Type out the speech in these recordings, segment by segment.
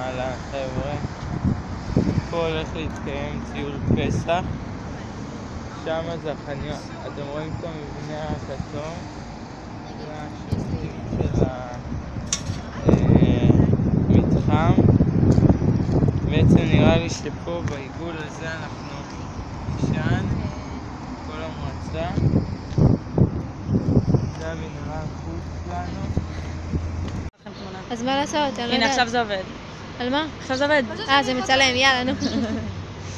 אהלן חבר'ה, פה הולך להתקיים טיול פסח. שם זה החניון, אתם רואים את המבנה הכתום? זה השלטים של המתחם. בעצם נראה לי שפה בעיגול הזה אנחנו נשען, כל המועצה. זה המנהרה החוץ שלנו. אז מה לעשות? הנה עכשיו זה עובד. על מה? עכשיו זה עובד. זה מצלם, יאללה נו.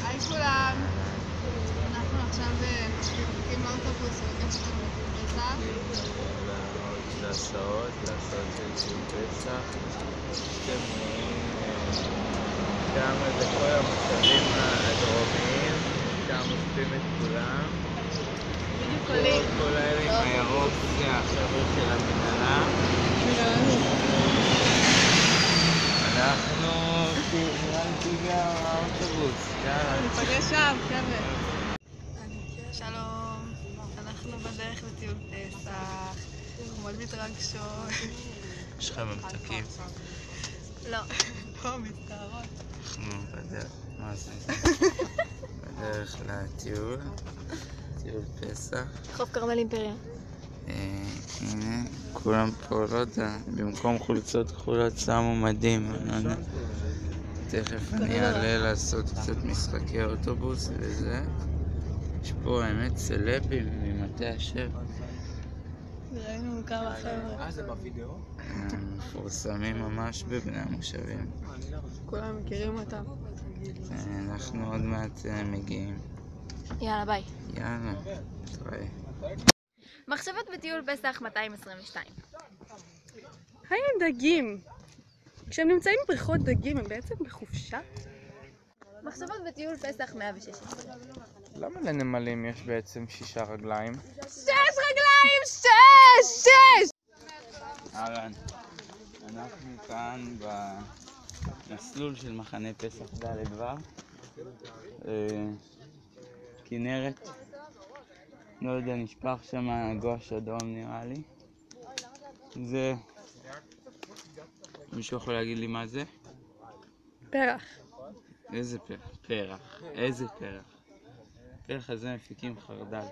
היי כולם, אנחנו עכשיו מחכים לאוטובוס ולקחת אותנו לטיול פסח. לעשות של טיול פסח. אתם רואים כמה זה כל המושבים הדרומיים, שם אוספים את כולם. כל האלה עם הירוק זה החבר'ה של המנהלה. אנחנו נראה לי תיגע האוטובוס, יאללה. נפגש שם, חבר'ה. שלום, אנחנו בדרך לטיול פסח, מאוד מתרגשות. יש לכם ממתקים? לא, מצטערות. אנחנו בדרך, מה זה? בדרך לטיול, טיול פסח. חוף כרמל אימפריה. הנה, כולם פה, לא יודע, במקום חולצות כחולות שמו מדים, אני לא יודע. תכף אני אעלה לעשות קצת משחקי אוטובוס וזה. יש פה האמת סלבים ממטה השב. ראינו כמה חבר'ה. זה בווידאו? מפורסמים ממש בבני המושבים. כולם מכירים אותם. אנחנו עוד מעט מגיעים. יאללה ביי. יאללה, תראה. מחשבות בטיול פסח 222. היי הם דגים. כשהם נמצאים בבריכות דגים הם בעצם בחופשה? מחשבות בטיול פסח 116. למה לנמלים יש בעצם 6 רגליים? 6 רגליים! 6! אהלן, אנחנו כאן במסלול של מחנה פסח ד' כנרת. לא יודע, נשפך שם גוש אדום נראה לי. זה... מישהו יכול להגיד לי מה זה? פרח. איזה פרח? פרח. איזה פרח? פרח הזה מפיקים חרדל.